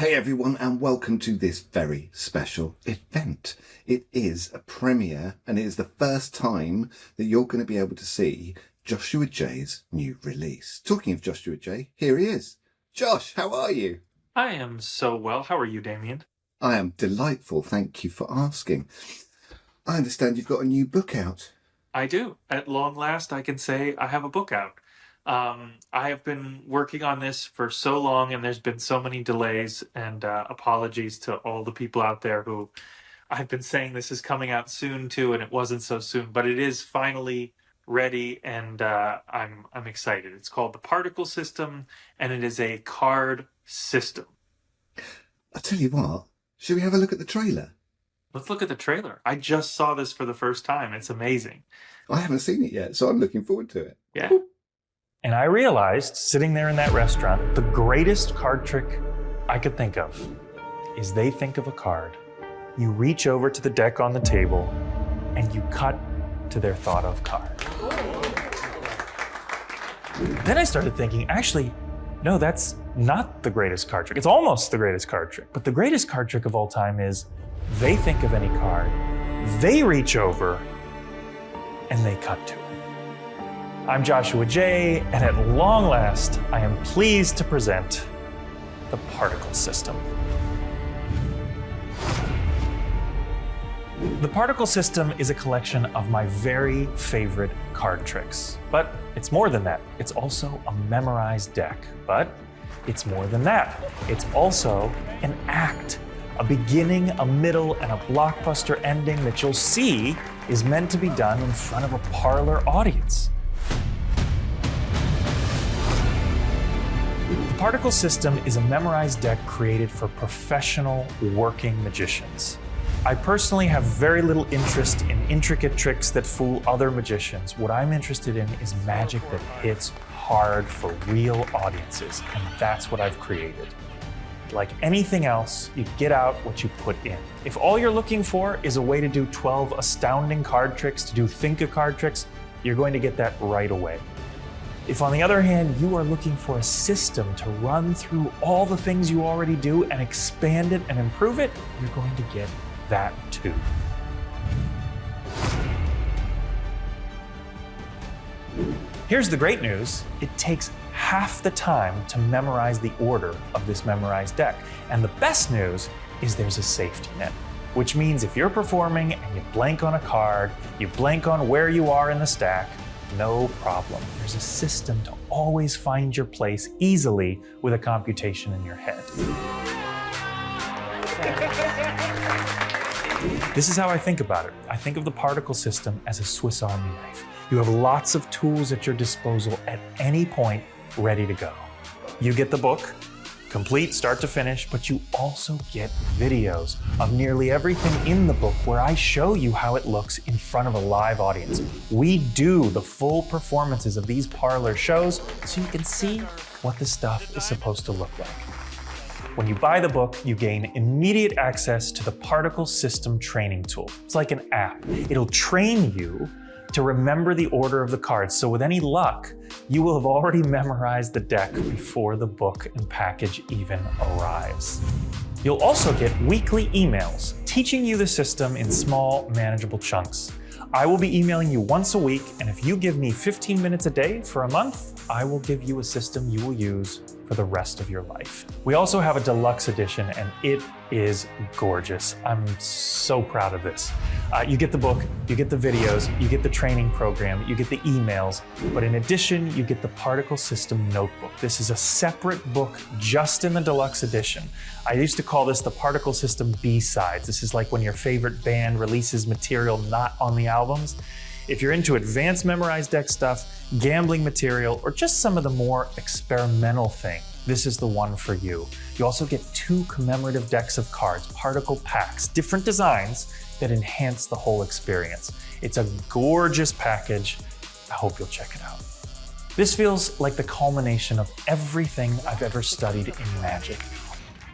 Hey everyone, and welcome to this very special event. It is a premiere, and it is the first time that you're going to be able to see Joshua J's new release. Talking of Joshua J, here he is. Josh, how are you? I am so well. How are you, Damien? I am delightful, thank you for asking. I understand you've got a new book out. I do. At long last, I can say I have a book out. I have been working on this for so long, and there's been so many delays, and apologies to all the people out there who I've been saying this is coming out soon too, and it wasn't so soon, but it is finally ready, and I'm excited. It's called the Particle System, and it is a card system. I'll tell you what, should we have a look at the trailer? Let's look at the trailer. I just saw this for the first time. It's amazing. I haven't seen it yet, so I'm looking forward to it. Yeah. And I realized, sitting there in that restaurant, the greatest card trick I could think of is they think of a card. You reach over to the deck on the table and you cut to their thought of card. Then I started thinking, actually, no, that's not the greatest card trick. It's almost the greatest card trick. But the greatest card trick of all time is they think of any card, they reach over, and they cut to it. I'm Joshua J, and at long last, I am pleased to present the Particle System. The Particle System is a collection of my very favorite card tricks. But it's more than that. It's also a memorized deck. But it's more than that. It's also an act. A beginning, a middle, and a blockbuster ending that you'll see is meant to be done in front of a parlor audience. The Particle System is a memorized deck created for professional working magicians. I personally have very little interest in intricate tricks that fool other magicians. What I'm interested in is magic that hits hard for real audiences, and that's what I've created. Like anything else, you get out what you put in. If all you're looking for is a way to do 12 astounding card tricks, to do think of card tricks, you're going to get that right away. If, on the other hand, you are looking for a system to run through all the things you already do and expand it and improve it, you're going to get that too. Here's the great news. It takes half the time to memorize the order of this memorized deck. And the best news is there's a safety net, which means if you're performing and you blank on a card, you blank on where you are in the stack, no problem. There's a system to always find your place easily with a computation in your head. This is how I think about it. I think of the Particle System as a Swiss Army knife. You have lots of tools at your disposal at any point, ready to go. You get the book, complete start to finish, but you also get videos of nearly everything in the book where I show you how it looks in front of a live audience. We do the full performances of these parlor shows so you can see what the stuff is supposed to look like. When you buy the book, you gain immediate access to the Particle System training tool. It's like an app. It'll train you to remember the order of the cards. So with any luck, you will have already memorized the deck before the book and package even arrives. You'll also get weekly emails teaching you the system in small, manageable chunks. I will be emailing you once a week, and if you give me 15 minutes a day for a month, I will give you a system you will use for the rest of your life. We also have a deluxe edition, and it is gorgeous. I'm so proud of this. You get the book, you get the videos, you get the training program, you get the emails, but in addition, you get the Particle System notebook. This is a separate book just in the deluxe edition. I used to call this the Particle System B-sides. This is like when your favorite band releases material not on the albums. If you're into advanced memorized deck stuff, gambling material, or just some of the more experimental things, this is the one for you. You also get 2 commemorative decks of cards, particle packs, different designs that enhance the whole experience. It's a gorgeous package. I hope you'll check it out. This feels like the culmination of everything I've ever studied in magic.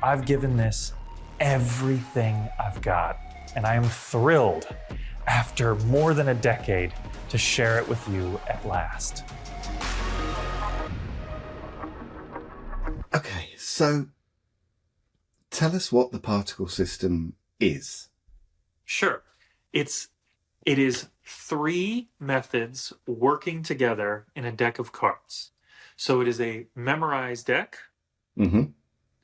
I've given this everything I've got, and I am thrilled, after more than a decade, to share it with you at last. Okay, so tell us what the particle system is. Sure. It's it is three methods working together in a deck of cards. So it is a memorized deck, Mm-hmm.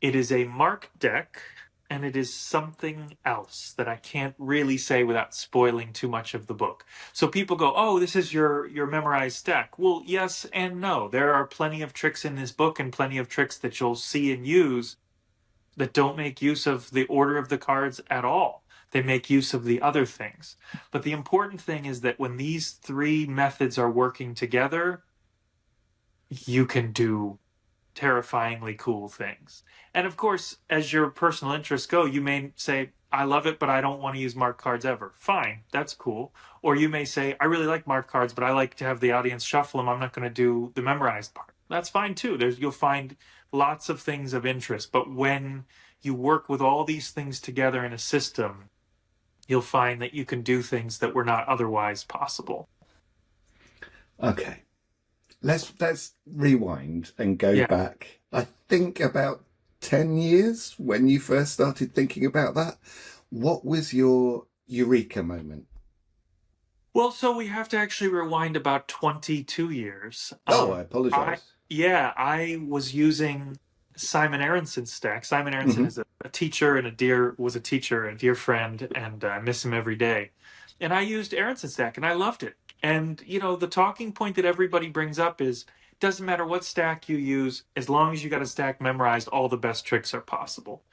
it is a mark deck, and it is something else that I can't really say without spoiling too much of the book. So people go, "Oh, this is your memorized deck." Well, yes and no. There are plenty of tricks in this book and plenty of tricks that you'll see and use that don't make use of the order of the cards at all. They make use of the other things. But the important thing is that when these three methods are working together, you can do terrifyingly cool things. And of course, as your personal interests go, you may say, I love it, but I don't want to use marked cards ever. Fine, that's cool. Or you may say, I really like marked cards, but I like to have the audience shuffle them. I'm not going to do the memorized part. That's fine too. You'll find lots of things of interest. But when you work with all these things together in a system, you'll find that you can do things that were not otherwise possible. Okay. Let's rewind and go Yeah. back, I think about 10 years when you first started thinking about that. What was your eureka moment? Well, so we have to actually rewind about 22 years. Oh, I apologize. I was using Simon Aronson's stack. Simon Aronson Mm-hmm. is a teacher and was a teacher, a dear friend, and I miss him every day. And I used Aronson's stack, and I loved it. And the talking point that everybody brings up is, doesn't matter what stack you use, as long as you got a stack memorized, all the best tricks are possible.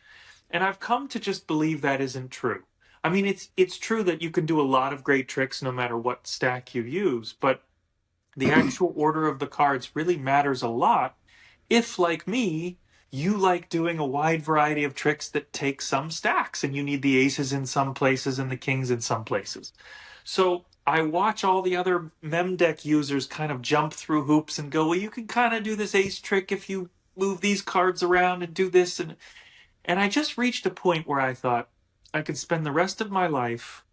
And I've come to just believe that isn't true. I mean, it's true that you can do a lot of great tricks no matter what stack you use, but the actual order of the cards really matters a lot if, like me, you like doing a wide variety of tricks that take some stacks and you need the aces in some places and the kings in some places. So I watch all the other mem deck users kind of jump through hoops and go, well, you can kind of do this ace trick if you move these cards around and do this. And I just reached a point where I thought I could spend the rest of my life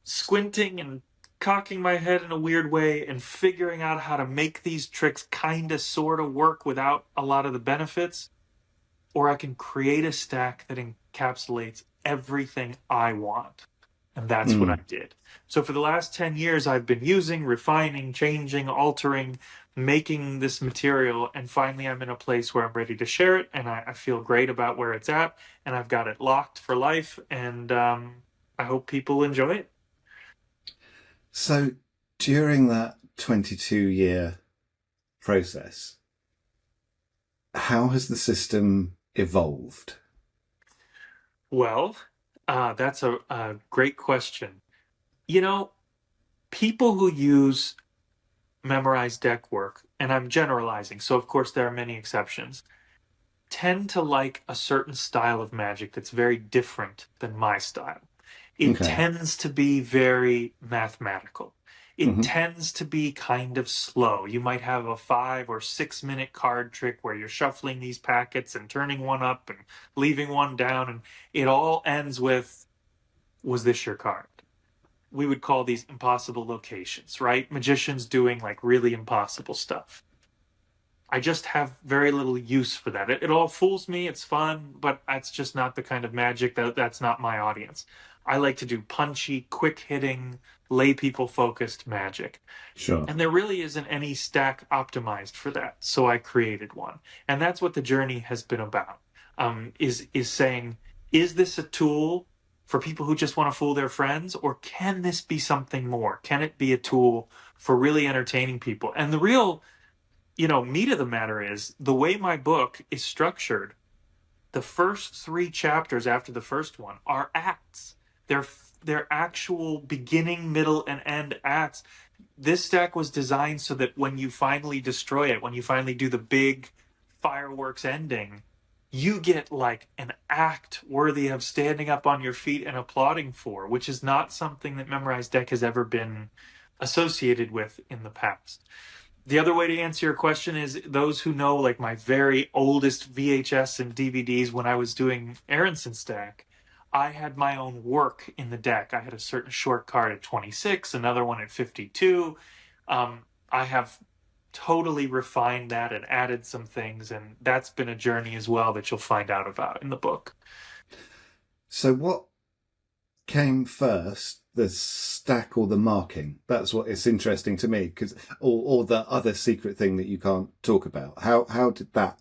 squinting and cocking my head in a weird way and figuring out how to make these tricks kind of sort of work without a lot of the benefits, or I can create a stack that encapsulates everything I want. And that's what I did. So for the last 10 years, I've been using, refining, changing, altering, making this material. And finally, I'm in a place where I'm ready to share it. And I feel great about where it's at. And I've got it locked for life. And I hope people enjoy it. So during that 22-year process, how has the system evolved? Well, that's a great question. People who use memorized deck work, and I'm generalizing, so of course there are many exceptions, tend to like a certain style of magic that's very different than my style. It Okay. tends to be very mathematical. It Mhm. tends to be kind of slow. You might have a 5 or 6 minute card trick where you're shuffling these packets and turning one up and leaving one down, and it all ends with, was this your card? We would call these impossible locations, right? Magicians doing like really impossible stuff. I just have very little use for that. It all fools me. It's fun, but that's just not the kind of magic that's not my audience. I like to do punchy, quick hitting, lay people focused magic. Sure. And there really isn't any stack optimized for that. So I created one. And that's what the journey has been about. Is saying, is this a tool for people who just want to fool their friends? Or can this be something more? Can it be a tool for really entertaining people? And the real meat of the matter is the way my book is structured. The first three chapters after the first one are acts. They're actual beginning, middle, and end acts. This stack was designed so that when you finally destroy it, when you finally do the big fireworks ending, you get like an act worthy of standing up on your feet and applauding for, which is not something that Memorized Deck has ever been associated with in the past. The other way to answer your question is those who know like my very oldest VHS and DVDs when I was doing Aronson Stack, I had my own work in the deck. I had a certain short card at 26, another one at 52. I have totally refined that and added some things, and that's been a journey as well that you'll find out about in the book. So what came first, the stack or the marking? That's what it's interesting to me, because or the other secret thing that you can't talk about. How did that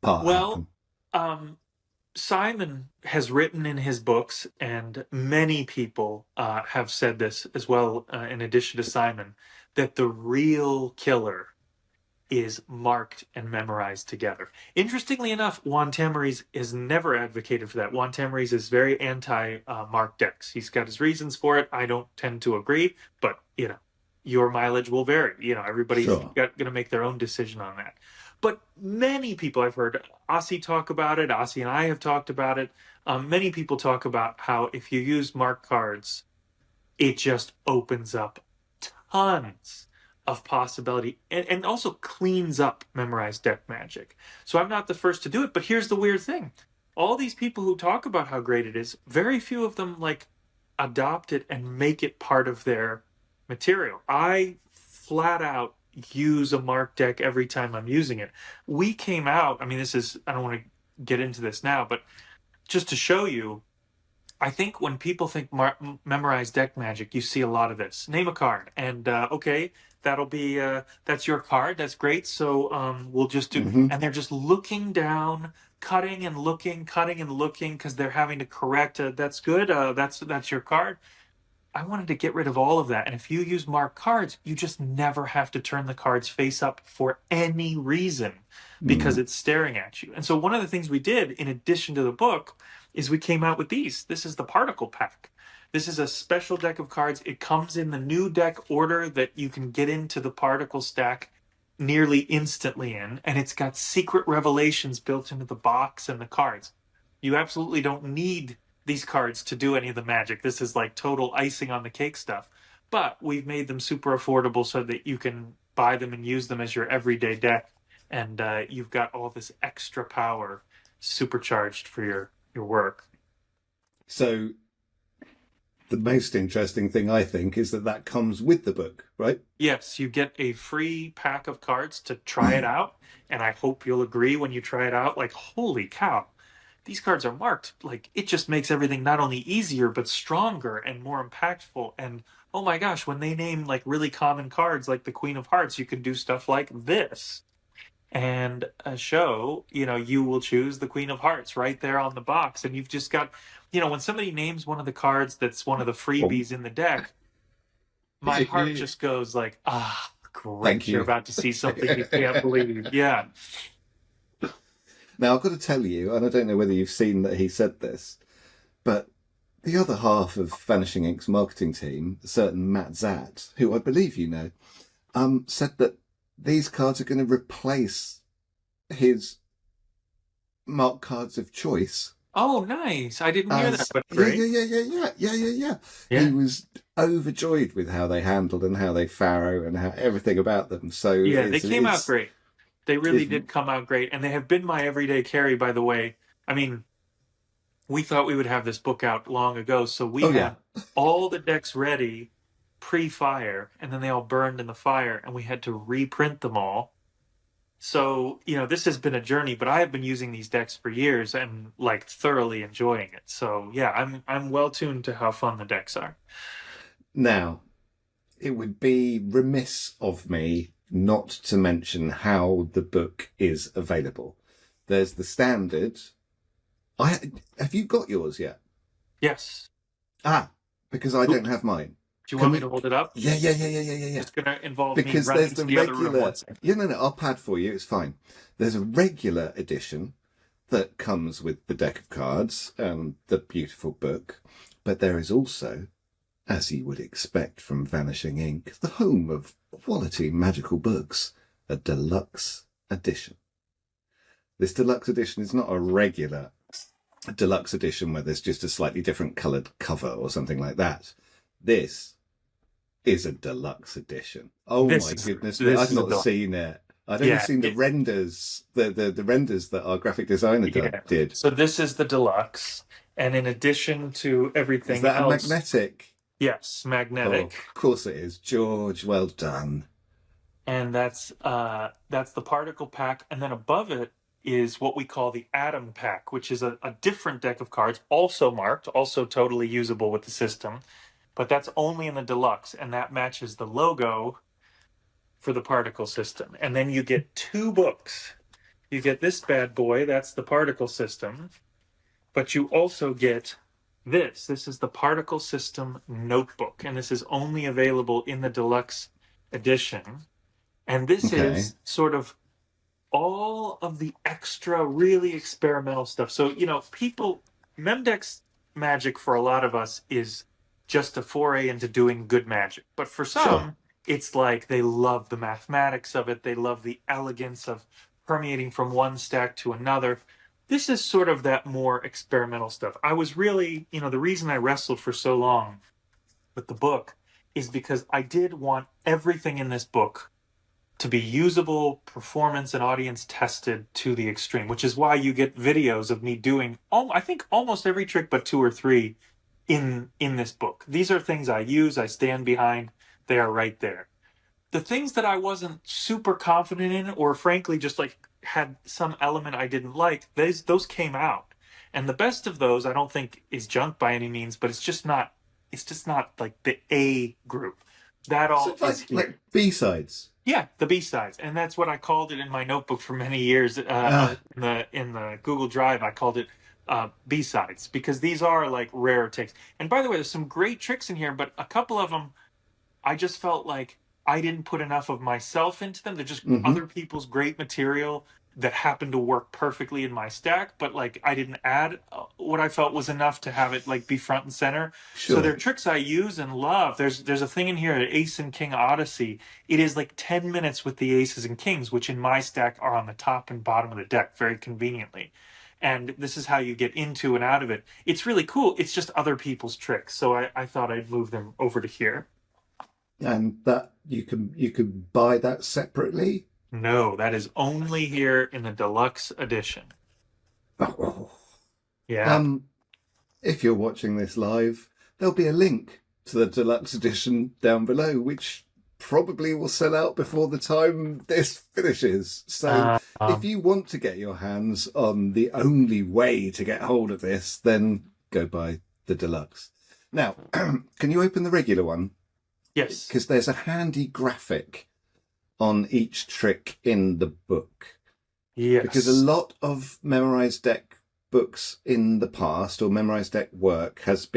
part Well, happen? um, Simon has written in his books, and many people have said this as well, in addition to Simon, that the real killer is marked and memorized together. Interestingly enough, Juan Tamariz has never advocated for that. Juan Tamariz is very anti marked decks. He's got his reasons for it. I don't tend to agree, but your mileage will vary. Everybody's Sure. going to make their own decision on that. But many people I've heard Ossie talk about it. Ossie and I have talked about it. Many people talk about how if you use marked cards, it just opens up tons of possibility and also cleans up memorized deck magic. So I'm not the first to do it, but here's the weird thing. All these people who talk about how great it is, very few of them like adopt it and make it part of their material. I flat out use a mark deck every time I'm using it. We came out, I mean, I don't want to get into this now, but just to show you, I think when people think memorize deck magic, you see a lot of this. Name a card, and okay, that's your card. That's great. So we'll just do, Hmm. and they're just looking down, cutting and looking because they're having to correct. That's good. That's your card. I wanted to get rid of all of that. And if you use marked cards, you just never have to turn the cards face up for any reason because Mm. it's staring at you. And so one of the things we did in addition to the book is we came out with these. This is the particle pack. This is a special deck of cards. It comes in the new deck order that you can get into the particle stack nearly instantly in, and it's got secret revelations built into the box and the cards. You absolutely don't need these cards to do any of the magic. This is like total icing on the cake stuff. But we've made them super affordable so that you can buy them and use them as your everyday deck, and you've got all this extra power supercharged for your work. So the most interesting thing I think is that that comes with the book, right? Yes, you get a free pack of cards to try it out, and I hope you'll agree when you try it out. Like, holy cow, these cards are marked. Like, it just makes everything not only easier, but stronger and more impactful. And oh my gosh, when they name like really common cards like the Queen of Hearts, you can do stuff like this. And a show, you will choose the Queen of Hearts right there on the box. And you've just got, when somebody names one of the cards that's one of the Oh, freebies in the deck, my heart just goes like, thank great, you're you. about to see something you can't believe. Yeah. Now I've got to tell you, and I don't know whether you've seen that he said this, but the other half of Vanishing Inc.'s marketing team, a certain Matt Zatt, who I believe you know, said that these cards are going to replace his mark cards of choice Oh, nice. I didn't hear that, as but yeah, great. yeah, yeah, yeah, yeah, yeah, yeah, yeah. He Yeah. was overjoyed with how they handled and how they farrow and how everything about them. So Yeah, they came out great. They really it's did come out great. And they have been my everyday carry, by the way. I mean, we thought we would have this book out long ago, so we oh yeah. had all the decks ready pre-fire, and then they all burned in the fire, and we had to reprint them all. So, this has been a journey, but I have been using these decks for years and like thoroughly enjoying it. So, yeah, I'm well tuned to how fun the decks are. Now, it would be remiss of me not to mention how the book is available. There's the standard. Have you got yours yet? Yes. Because I don't have mine. Do you Can want me we? to hold it up? Yeah, yeah, yeah, yeah, yeah, yeah, yeah. It's going to involve me Because running there's to the the other room regular. once. Yeah, no, I'll pad for you. It's fine. There's a regular edition that comes with the deck of cards and the beautiful book, but there is also, as you would expect from Vanishing Ink, the home of quality magical books, a deluxe edition. This deluxe edition is not a regular deluxe edition where there's just a slightly different coloured cover or something like that. This is a deluxe edition. Oh This my is goodness me! this I've is a not deluxe. seen it. I'd only Yeah, seen the renders, the renders that our graphic designer yeah. did. So this is the deluxe, and in addition to Is everything that a else, magnetic? yes, Oh, magnetic, of course it is. George, well done. and that's the particle pack, and then above it is what we call the Atom Pack, which is a different deck of cards, also marked, also totally usable with the system, but that's only in the deluxe, and that matches the logo for the particle system. And then you get 2 books. You get this bad boy, that's the particle system, but you also get this. This is the particle system notebook, and this is only available in the deluxe edition. And this is sort of all of the extra, really experimental stuff. So, Memdex magic for a lot of us is just a foray into doing good magic. But for some, it's like they love the mathematics of it. They love the elegance of permeating from one stack to another. This is sort of that more experimental stuff. I was really, the reason I wrestled for so long with the book is because I did want everything in this book to be usable, performance and audience tested to the extreme, which is why you get videos of me doing, I think, almost every trick but 2 or 3 in this book. These are things I use, I stand behind, they are right there. The things that I wasn't super confident in, or frankly just like had some element I didn't like, those came out. And the best of those I don't think is junk by any means, but it's just not like the A group. That all so is like B-sides. Yeah, the B-sides, and that's what I called it in my notebook for many years. In the Google Drive, I called it B-sides, because these are like rare takes. And by the way, there's some great tricks in here, but a couple of them, I just felt like I didn't put enough of myself into them. They're just other people's great material that happened to work perfectly in my stack, but like I didn't add what I felt was enough to have it like be front and center. Sure. So they're tricks I use and love. There's a thing in here, Ace and King Odyssey. It is like 10 minutes with the aces and kings, which in my stack are on the top and bottom of the deck very conveniently. And this is how you get into and out of it. It's really cool. It's just other people's tricks. So I thought I'd move them over to here. And that you can buy that separately? No, that is only here in the deluxe edition. Oh. Yeah. If you're watching this live, there'll be a link to the deluxe edition down below, which probably will sell out before the time this finishes. So if you want to get your hands on the only way to get hold of this, then go buy the deluxe. Now, can you open the regular one? Yes. Because there's a handy graphic on each trick in the book. Yes. Because a lot of memorized deck books in the past, or memorized deck work, there's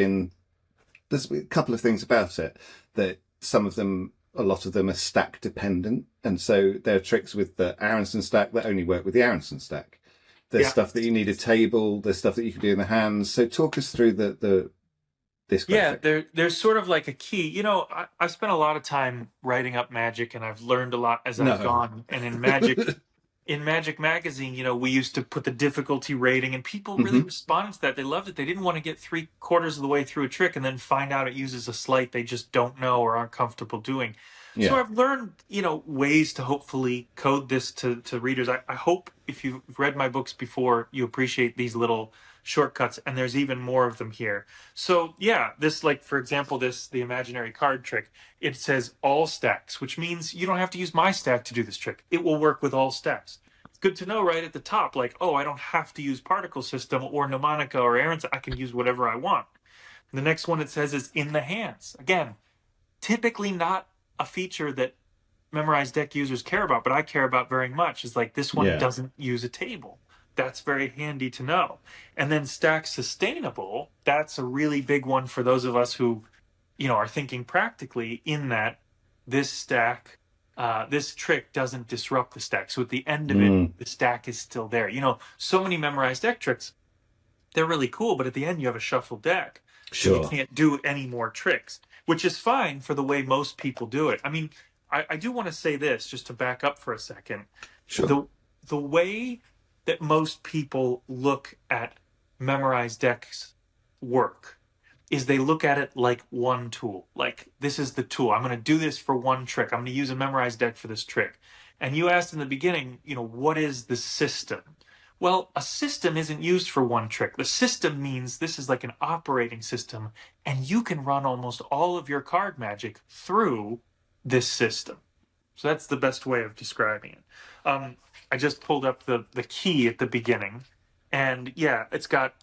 a couple of things about it, that a lot of them are stack dependent. And so there are tricks with the Aronson stack that only work with the Aronson stack. There's stuff that you need a table, there's stuff that you can do in the hands. So talk us through this graphic. Yeah, there's sort of like a key. I've spent a lot of time writing up magic, and I've learned a lot as I've gone. And in Magic Magazine, we used to put the difficulty rating, and people really responded to that. They loved it. They didn't want to get 3/4 of the way through a trick and then find out it uses a sleight they just don't know or aren't comfortable doing. Yeah. So I've learned, ways to hopefully code this to readers. I hope if you've read my books before, you appreciate these little shortcuts, and there's even more of them here. So yeah, this, like, for example, the imaginary card trick, it says all stacks, which means you don't have to use my stack to do this trick. It will work with all stacks. It's good to know right at the top, like, I don't have to use particle system or mnemonica or errands. I can use whatever I want. The next one it says is in the hands. Again, typically not a feature that memorized deck users care about, but I care about very much, is like this one doesn't use a table. That's very handy to know. And then stack sustainable, that's a really big one for those of us who, are thinking practically, in that this stack, this trick doesn't disrupt the stack. So at the end of it, the stack is still there. So many memorized deck tricks, they're really cool, but at the end you have a shuffled deck. Sure. So you can't do any more tricks, which is fine for the way most people do it. I mean, I do want to say this, just to back up for a second. Sure. The way that most people look at memorized decks work is they look at it like one tool. Like, this is the tool. I'm going to do this for one trick. I'm going to use a memorized deck for this trick. And you asked in the beginning, what is the system? Well, a system isn't used for one trick. The system means this is like an operating system, and you can run almost all of your card magic through this system. So that's the best way of describing it. I just pulled up the key at the beginning, and yeah, it's got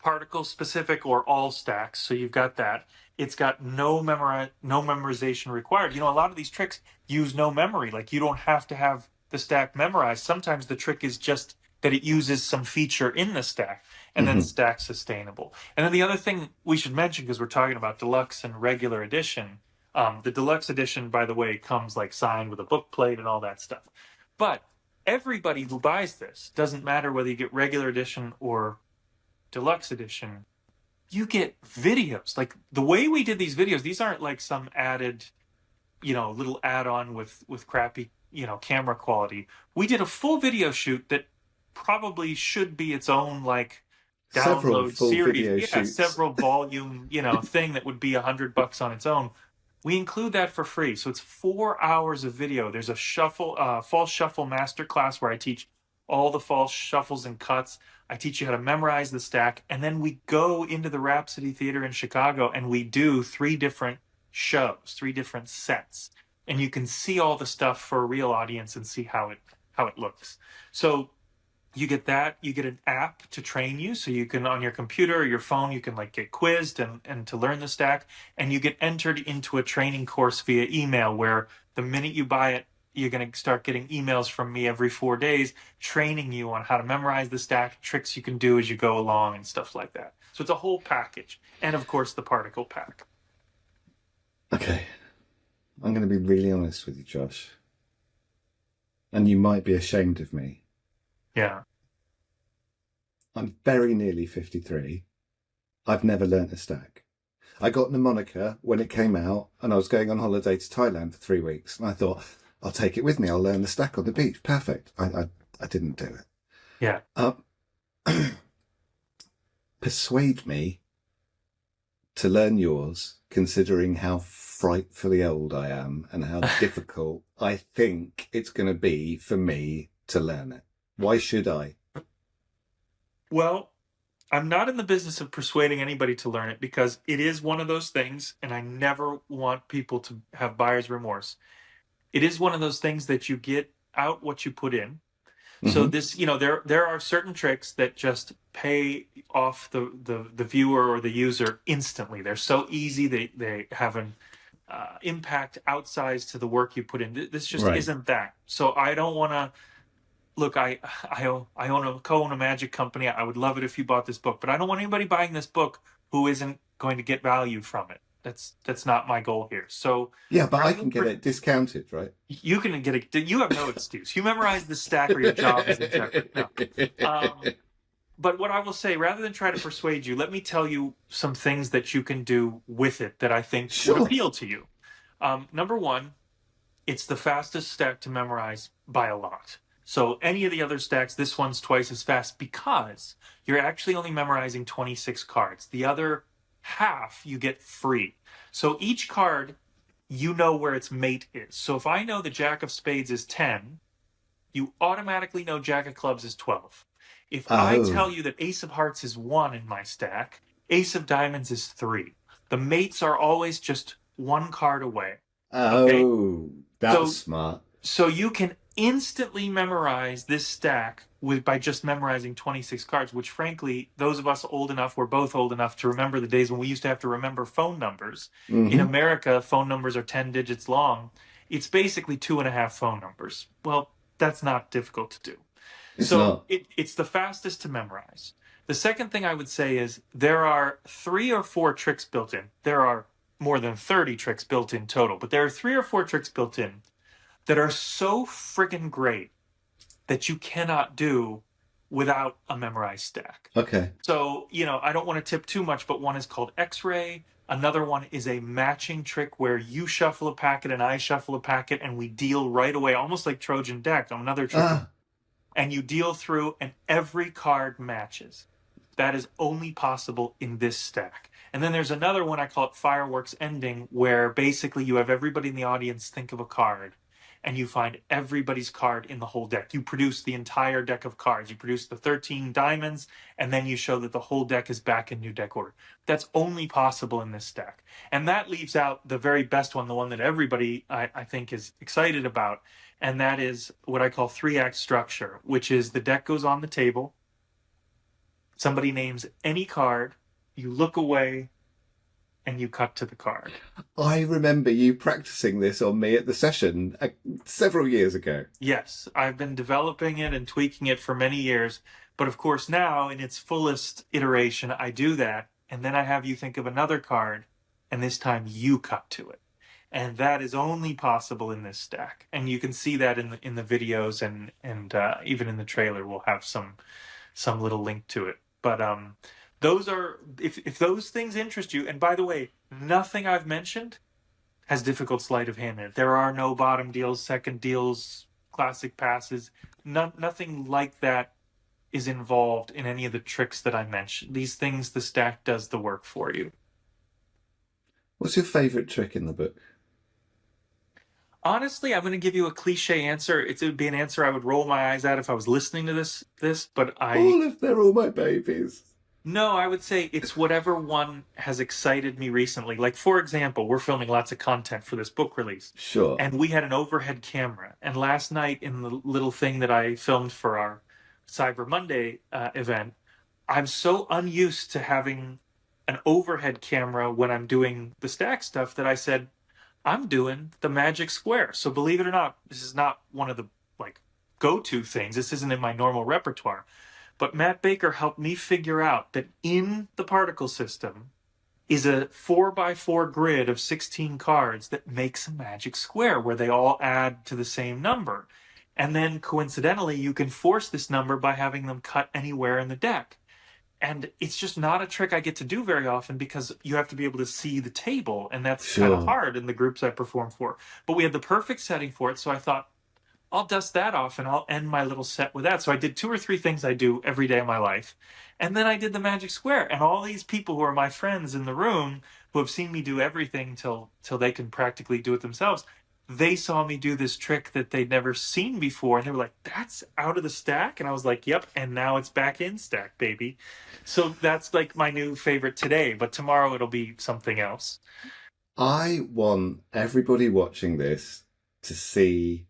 particle specific or all stacks. So you've got that. It's got no memorization required. You know, a lot of these tricks use no memory. Like, you don't have to have the stack memorized. Sometimes the trick is just that it uses some feature in the stack, and then stack sustainable. And then the other thing we should mention, because we're talking about deluxe and regular edition, the deluxe edition, by the way, comes like signed with a book plate and all that stuff. But everybody who buys this, doesn't matter whether you get regular edition or deluxe edition, you get videos. Like, the way we did these videos, these aren't like some added, little add-on with crappy, camera quality. We did a full video shoot that probably should be its own like Several download full series. video Yeah, shoots. several volume, thing that would be $100 on its own. We include that for free. So it's 4 hours of video. There's a false shuffle masterclass where I teach all the false shuffles and cuts. I teach you how to memorize the stack. And then we go into the Rhapsody Theater in Chicago and we do 3 different shows, 3 different sets. And you can see all the stuff for a real audience and see how it looks. So you get that. You get an app to train you, so you can, on your computer or your phone, you can like get quizzed and to learn the stack, and you get entered into a training course via email, where the minute you buy it, you're going to start getting emails from me every 4 days training you on how to memorize the stack, tricks you can do as you go along, and stuff like that. So it's a whole package. And of course, the particle pack. Okay. I'm going to be really honest with you, Josh. And you might be ashamed of me. Yeah. I'm very nearly 53. I've never learnt a stack. I got mnemonic when it came out, and I was going on holiday to Thailand for 3 weeks, and I thought, I'll take it with me. I'll learn the stack on the beach. Perfect. I didn't do it. Yeah. Persuade me to learn yours, considering how frightfully old I am and how difficult I think it's going to be for me to learn it. Why should I? Well, I'm not in the business of persuading anybody to learn it, because it is one of those things, and I never want people to have buyer's remorse. It is one of those things that you get out what you put in. So this, there are certain tricks that just pay off the viewer or the user instantly. They're so easy. They have an impact outsized to the work you put in. This just isn't that. So I don't want to. Look, I co-own a magic company. I would love it if you bought this book, but I don't want anybody buying this book who isn't going to get value from it. That's not my goal here. So yeah, but I can get it discounted, right? You can get it. You have no excuse. You memorize the stack, or your job is in jeopardy. No. But what I will say, rather than try to persuade you, let me tell you some things that you can do with it that I think would appeal to you. Number one, it's the fastest stack to memorize by a lot. So any of the other stacks, this one's twice as fast, because you're actually only memorizing 26 cards. The other half you get free. So each card, you know where its mate is. So if I know the Jack of Spades is 10, you automatically know Jack of Clubs is 12. If I tell you that Ace of Hearts is 1 in my stack, Ace of Diamonds is 3. The mates are always just 1 card away. Oh, that's smart. So you can instantly memorize this stack by just memorizing 26 cards, which frankly, those of us old enough, we're both old enough to remember the days when we used to have to remember phone numbers. In America, phone numbers are 10 digits long. It's basically 2.5 phone numbers. Well, that's not difficult to do. It's the fastest to memorize. The second thing I would say is there are 3 or 4 tricks built in. There are more than 30 tricks built in total, but there are 3 or 4 tricks built in that are so friggin' great that you cannot do without a memorized stack. Okay. So, I don't want to tip too much, but one is called X-Ray. Another one is a matching trick where you shuffle a packet and I shuffle a packet and we deal right away, almost like Trojan Deck. Another trick. And you deal through and every card matches. That is only possible in this stack. And then there's another one, I call it Fireworks Ending, where basically you have everybody in the audience think of a card, and you find everybody's card in the whole deck. You produce the entire deck of cards. You produce the 13 diamonds, and then you show that the whole deck is back in new deck order. That's only possible in this stack. And that leaves out the very best one, the one that everybody, I think, is excited about. and that is what I call 3-act structure, which is the deck goes on the table, somebody names any card, you look away, and you cut to the card. I remember you practicing this on me at the session several years ago. Yes, I've been developing it and tweaking it for many years. But of course, now in its fullest iteration, I do that. And then I have you think of another card, and this time you cut to it. And that is only possible in this stack. And you can see that in the videos and even in the trailer, we'll have some little link to it. But those are, if those things interest you, and by the way, nothing I've mentioned has difficult sleight of hand in it. There are no bottom deals, second deals, classic passes. Nothing like that is involved in any of the tricks that I mentioned. These things, the stack does the work for you. What's your favourite trick in the book? Honestly, I'm going to give you a cliche answer. It would be an answer I would roll my eyes at if I was listening to this, but They're all my babies. No, I would say it's whatever one has excited me recently. Like, for example, we're filming lots of content for this book release. Sure. And we had an overhead camera. And last night in the little thing that I filmed for our Cyber Monday event, I'm so unused to having an overhead camera when I'm doing the stack stuff that I said, I'm doing the magic square. So believe it or not, this is not one of the go-to things. This isn't in my normal repertoire. But Matt Baker helped me figure out that in the particle system is a 4x4 grid of 16 cards that makes a magic square where they all add to the same number. And then coincidentally, you can force this number by having them cut anywhere in the deck. And it's just not a trick I get to do very often because you have to be able to see the table. And that's kind of hard in the groups I perform for. But we had the perfect setting for it. So I thought, I'll dust that off and I'll end my little set with that. So I did 2 or 3 things I do every day of my life. And then I did the magic square. And all these people who are my friends in the room who have seen me do everything till they can practically do it themselves, they saw me do this trick that they'd never seen before. And they were like, that's out of the stack? And I was like, yep. And now it's back in stack, baby. So that's like my new favorite today. But tomorrow it'll be something else. I want everybody watching this to see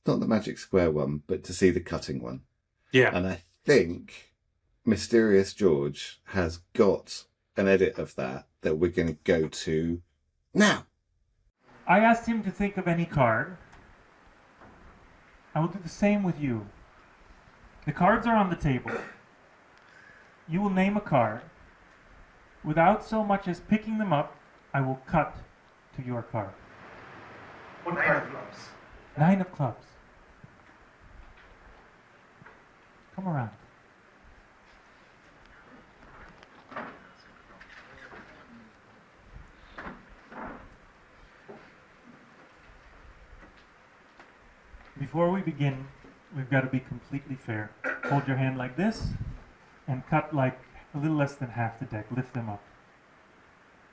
not the magic square one, but to see the cutting one. Yeah. And I think Mysterious George has got an edit of that we're going to go to now. I asked him to think of any card. I will do the same with you. The cards are on the table. You will name a card. Without so much as picking them up, I will cut to your card. What card? 9 of clubs. 9 of clubs. Come around. Before we begin, we've got to be completely fair. Hold your hand like this and cut like a little less than half the deck. Lift them up.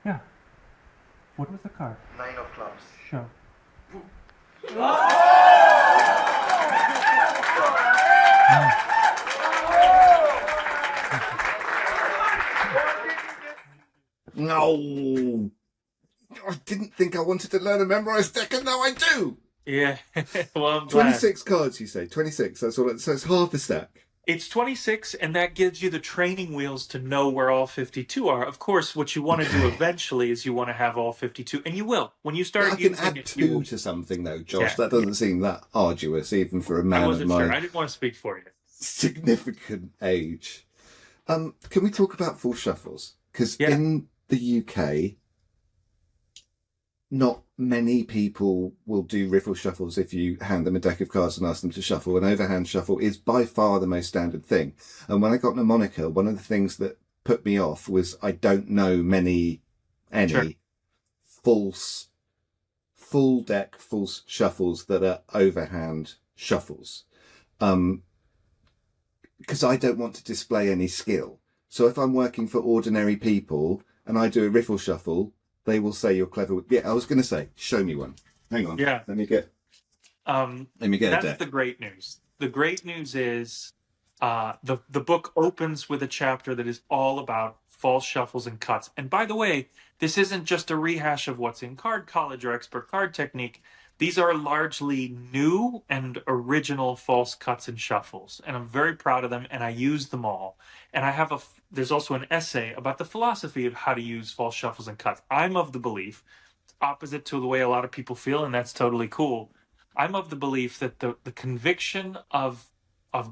Yeah. What was the card? 9 of clubs. Show. No, I didn't think I wanted to learn a memorized deck, and now I do. Yeah. Well, I'm glad. 26 cards, you say? 26. That's all. So it's half a stack. It's 26, and that gives you the training wheels to know where all 52 are. Of course, what you want to do eventually is you want to have all 52, and you will. When you start I can using add it, 2 to something, though, Josh. Yeah. That doesn't seem that arduous, even for a man I of wasn't my sure. I didn't want to speak for you. significant age. Can we talk about full shuffles? Because Yeah. in the UK, not many people will do riffle shuffles if you hand them a deck of cards and ask them to shuffle. An overhand shuffle is by far the most standard thing. And when I got mnemonic, one of the things that put me off was I don't know any Sure. full deck false shuffles that are overhand shuffles. Because I don't want to display any skill. So if I'm working for ordinary people and I do a riffle shuffle, they will say you're clever. Yeah, I was going to say, show me one. Hang on. Yeah. Let me get a That's deck. the great news. The great news is the book opens with a chapter that is all about false shuffles and cuts. And by the way, this isn't just a rehash of what's in Card College or Expert Card Technique. These are largely new and original false cuts and shuffles, and I'm very proud of them, and I use them all. And there's also an essay about the philosophy of how to use false shuffles and cuts. I'm of the belief, opposite to the way a lot of people feel, and that's totally cool. I'm of the belief that the conviction of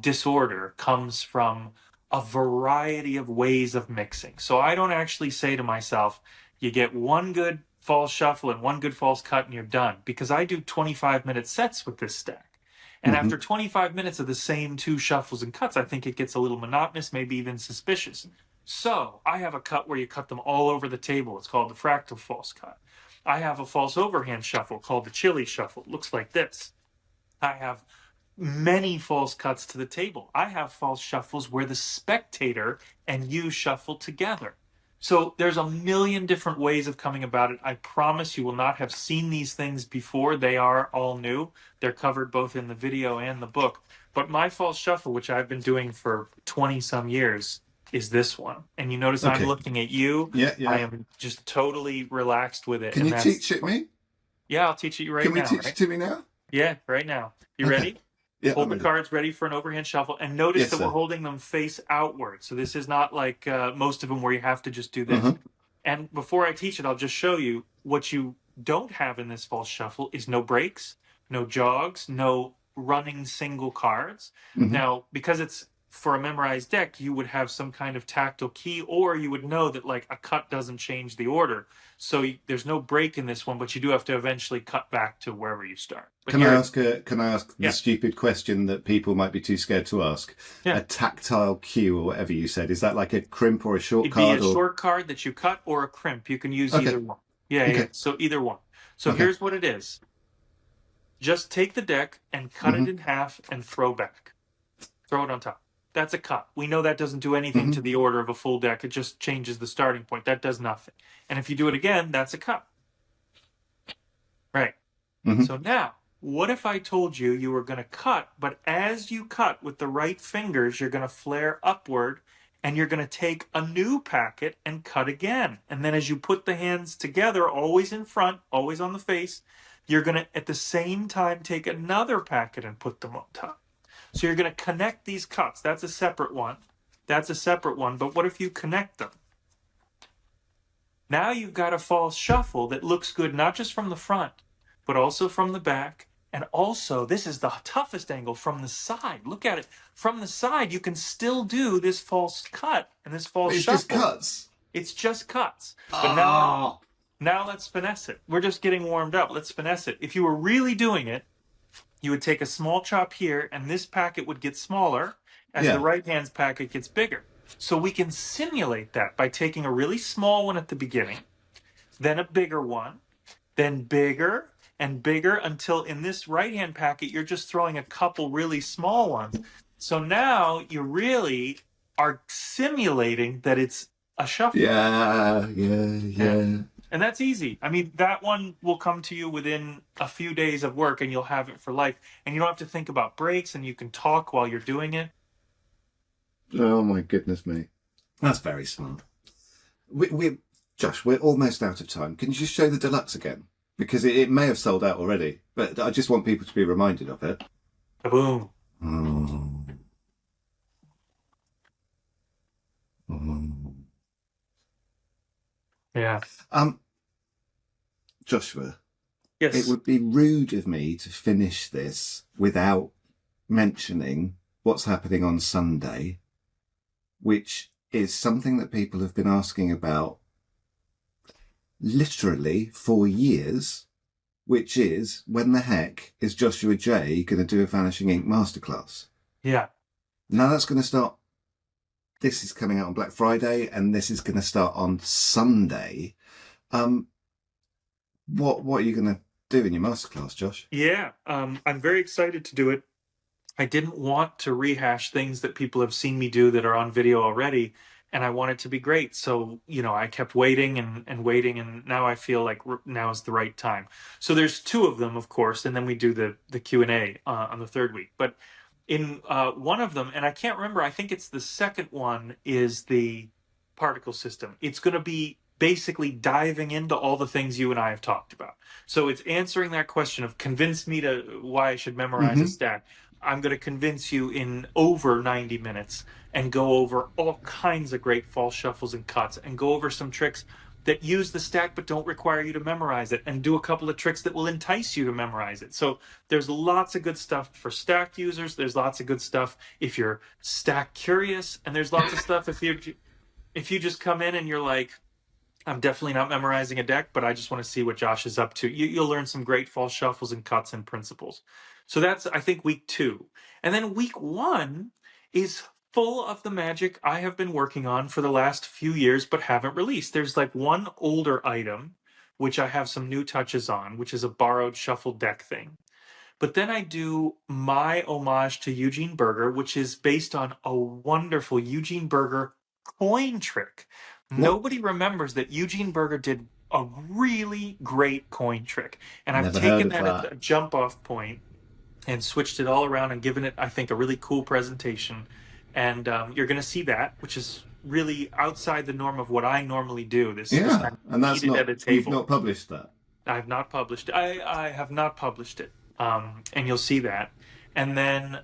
disorder comes from a variety of ways of mixing. So I don't actually say to myself, you get one good false shuffle and one good false cut and you're done, because I do 25-minute sets with this stack. And Mhm. after 25 minutes of the same two shuffles and cuts, I think it gets a little monotonous, maybe even suspicious. So I have a cut where you cut them all over the table. It's called the fractal false cut. I have a false overhand shuffle called the chili shuffle. It looks like this. I have many false cuts to the table. I have false shuffles where the spectator and you shuffle together. So there's a million different ways of coming about it. I promise you will not have seen these things before. They are all new. They're covered both in the video and the book. But my false shuffle, which I've been doing for 20 some years, is this one. And you notice Okay. I'm looking at you. Yeah, yeah. I am just totally relaxed with it. Can and you that's- teach it me? Yeah, I'll teach it you right Can we now. teach right? it to me now? Yeah, right now. You Okay. ready? Yeah, Hold I'm the ready. cards ready for an overhand shuffle, and notice Yes, that sir. we're holding them face outward. So this is not like most of them where you have to just do this. Mhm. And before I teach it, I'll just show you what you don't have in this false shuffle is no breaks, no jogs, no running single cards. Mhm. Now, because it's for a memorized deck, you would have some kind of tactile key, or you would know that like a cut doesn't change the order. So there's no break in this one, but you do have to eventually cut back to wherever you start. But Can I here- ask Yeah. the stupid question that people might be too scared to ask? Yeah. A tactile cue or whatever you said, is that like a crimp or a short It'd card? be a or short card that you cut or a crimp. You can use Okay. either one. Yeah, Okay. yeah. So either one. So Okay. here's what it is. Just take the deck and cut Mm-hmm. it in half and throw back. Throw it on top. That's a cut. We know that doesn't do anything Mm-hmm. to the order of a full deck. It just changes the starting point. That does nothing. And if you do it again, that's a cut. Right. Mhm. So now, what if I told you you were going to cut, but as you cut with the right fingers, you're going to flare upward and you're going to take a new packet and cut again. And then as you put the hands together, always in front, always on the face, you're going to at the same time take another packet and put them on top. So you're going to connect these cuts. That's a separate one. That's a separate one. But what if you connect them? Now you've got a false shuffle that looks good, not just from the front, but also from the back. And also, this is the toughest angle, from the side. Look at it. From the side, you can still do this false cut and this false It's shuffle. just cuts. It's just cuts. But Ah. now let's finesse it. We're just getting warmed up. Let's finesse it. If you were really doing it, you would take a small chop here, and this packet would get smaller as Yeah. the right hand's packet gets bigger. So we can simulate that by taking a really small one at the beginning, then a bigger one, then bigger and bigger, until in this right hand packet, you're just throwing a couple really small ones. So now you really are simulating that it's a shuffle. Yeah. And that's easy. I mean, that one will come to you within a few days of work and you'll have it for life. And you don't have to think about breaks, and you can talk while you're doing it. Oh my goodness me. That's very smart. Josh, we're almost out of time. Can you just show the deluxe again? Because it may have sold out already, but I just want people to be reminded of it. Boom. Oh. Oh. Yeah. Joshua, Yes. it would be rude of me to finish this without mentioning what's happening on Sunday, which is something that people have been asking about literally for years, which is, when the heck is Joshua J going to do a Vanishing Ink masterclass? Yeah. Now that's going to start. This is coming out on Black Friday, and this is going to start on Sunday. What are you going to do in your masterclass, Josh? Yeah. I'm very excited to do it. I didn't want to rehash things that people have seen me do that are on video already, and I want it to be great. So, I kept waiting and waiting, and now I feel like now is the right time. So there's two of them, of course, and then we do the Q&A on the third week. But in one of them, and I can't remember, I think it's the second one, is the particle system. It's going to be basically diving into all the things you and I have talked about. So it's answering that question of convince me to why I should memorize a stack. I'm going to convince you in over 90 minutes and go over all kinds of great false shuffles and cuts and go over some tricks that use the stack but don't require you to memorize it, and do a couple of tricks that will entice you to memorize it. So there's lots of good stuff for stack users. There's lots of good stuff if you're stack curious, and there's lots of stuff if you just come in and you're like, I'm definitely not memorizing a deck, but I just want to see what Josh is up to. You'll learn some great false shuffles and cuts and principles. So that's, I think, week 2. And then week 1 is full of the magic I have been working on for the last few years but haven't released. There's like one older item, which I have some new touches on, which is a borrowed shuffle deck thing. But then I do my homage to Eugene Berger, which is based on a wonderful Eugene Berger coin trick. Nobody remembers that Eugene Berger did a really great coin trick. And I've Never heard taken of that that. as a jump off point and switched it all around and given it, I think, a really cool presentation. And you're going to see that, which is really outside the norm of what I normally do. This kind Yeah, of and that's seated not, at a you've table. not published that. I have not published. I have not published it, and you'll see that. And then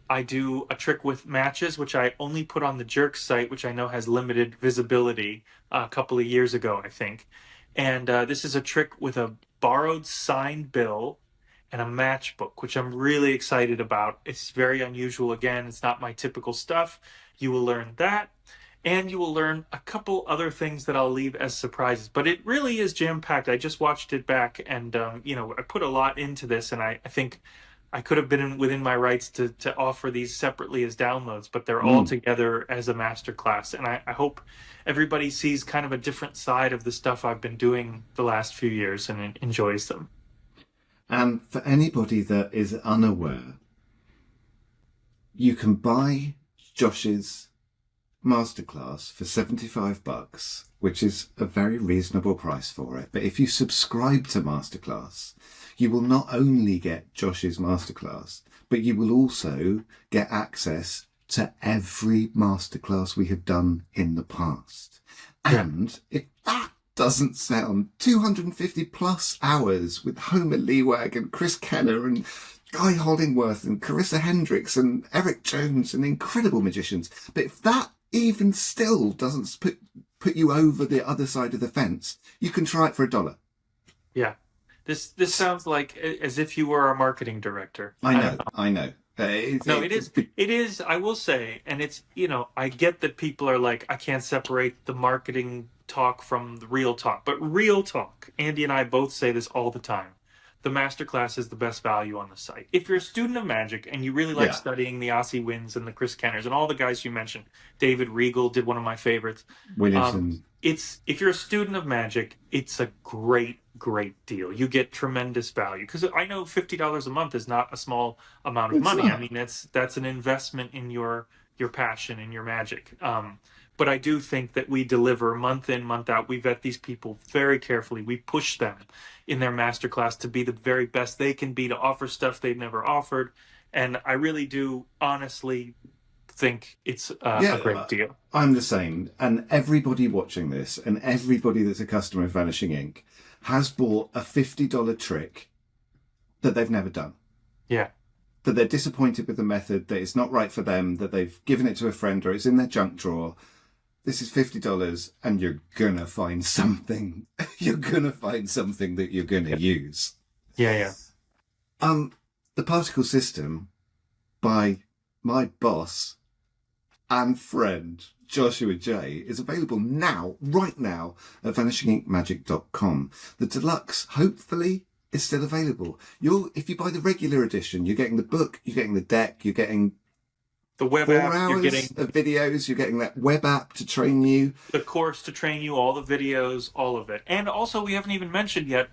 I do a trick with matches, which I only put on the Jerk site, which I know has limited visibility a couple of years ago, I think. And this is a trick with a borrowed signed bill and a matchbook, which I'm really excited about. It's very unusual. Again, it's not my typical stuff. You will learn that. And you will learn a couple other things that I'll leave as surprises. But it really is jam-packed. I just watched it back, and I put a lot into this, and I think I could have been within my rights to offer these separately as downloads, but they're all together as a masterclass. And I hope everybody sees kind of a different side of the stuff I've been doing the last few years and enjoys them. And for anybody that is unaware, you can buy Josh's masterclass for $75, which is a very reasonable price for it. But if you subscribe to masterclass, you will not only get Josh's masterclass, but you will also get access to every masterclass we have done in the past. And if that doesn't sound 250 plus hours with Homer Leewag and Chris Kenner and Guy Hollingworth and Carissa Hendricks and Eric Jones and incredible magicians, but if that even still doesn't put you over the other side of the fence, you can try it for $1. Yeah. This sounds like as if you were a marketing director. I know. It is, I will say, and it's, I get that people are like, I can't separate the marketing talk from the real talk. But real talk, Andy and I both say this all the time. The masterclass is the best value on the site. If you're a student of magic and you really like studying the Ossie Wins and the Chris Kenners and all the guys you mentioned, David Regal did one of my favorites. Williamson. If you're a student of magic, it's a great deal. You get tremendous value, because I know $50 a month is not a small amount of money. I mean, that's an investment in your passion and your magic. But I do think that we deliver month in, month out. We vet these people very carefully. We push them in their masterclass to be the very best they can be, to offer stuff they've never offered. And I really do honestly think it's a great deal. I'm the same. And everybody watching this and everybody that's a customer of Vanishing Inc. has bought a $50 trick that they've never done. Yeah. That they're disappointed with the method, that it's not right for them, that they've given it to a friend or it's in their junk drawer. This is $50 and you're going to find something. You're going to find something that you're going to use. Yeah. The Particle System by my boss and friend Joshua J is available now, right now, at vanishinginkmagic.com. The deluxe, hopefully, is still available. If you buy the regular edition, you're getting the book, you're getting the deck, you're getting the web 4 app, hours you're getting of videos, you're getting that web app to train you, the course to train you, all the videos, all of it. And also, we haven't even mentioned yet,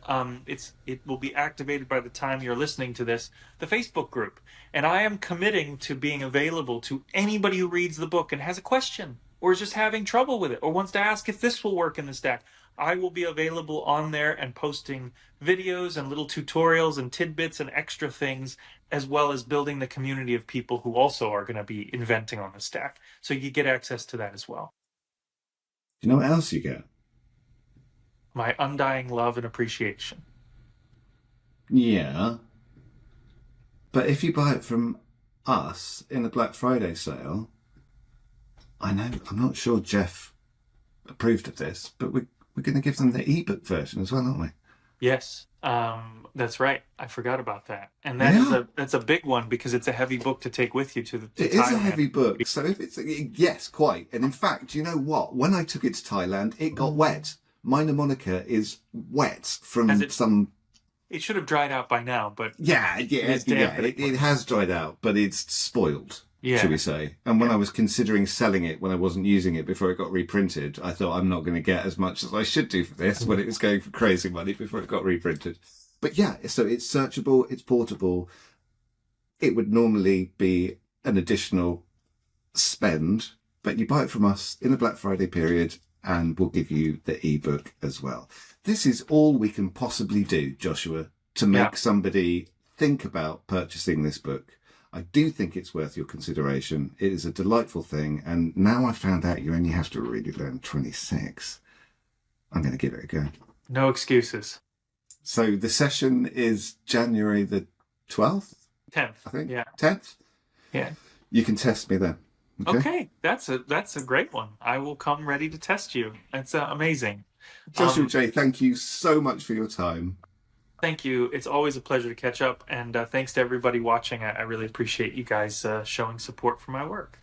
it will be activated by the time you're listening to this, the Facebook group. And I am committing to being available to anybody who reads the book and has a question or is just having trouble with it or wants to ask if this will work in the stack. I will be available on there and posting videos and little tutorials and tidbits and extra things, as well as building the community of people who also are going to be inventing on the stack. So you get access to that as well. You know what else you get? my undying love and appreciation. Yeah. But if you buy it from us in the Black Friday sale, I'm not sure Jeff approved of this, but we're going to give them the ebook version as well, aren't we? Yes, that's right. I forgot about that, and that's a big one because it's a heavy book to take with you to It is a Thailand. heavy book. So if it's, yes, quite. And in fact, you know what? When I took it to Thailand, it got wet. My mnemonic is wet from some... It should have dried out by now, but It has dried out, but it's spoiled, Yeah. shall we say. And when I was considering selling it when I wasn't using it before it got reprinted, I thought I'm not going to get as much as I should do for this when it was going for crazy money before it got reprinted. But yeah, so it's searchable, it's portable. It would normally be an additional spend, but you buy it from us in the Black Friday period and we'll give you the ebook as well. This is all we can possibly do, Joshua, to make somebody think about purchasing this book. I do think it's worth your consideration. It is a delightful thing. And now I've found out you only have to read it learn 26. I'm going to give it a go. No excuses. So the session is January the 12th, 10th. I think. Yeah. 10th? Yeah. You can test me then. Okay. That's a great one. I will come ready to test you. That's amazing. Joshua J, thank you so much for your time. Thank you. It's always a pleasure to catch up. And thanks to everybody watching. I really appreciate you guys showing support for my work.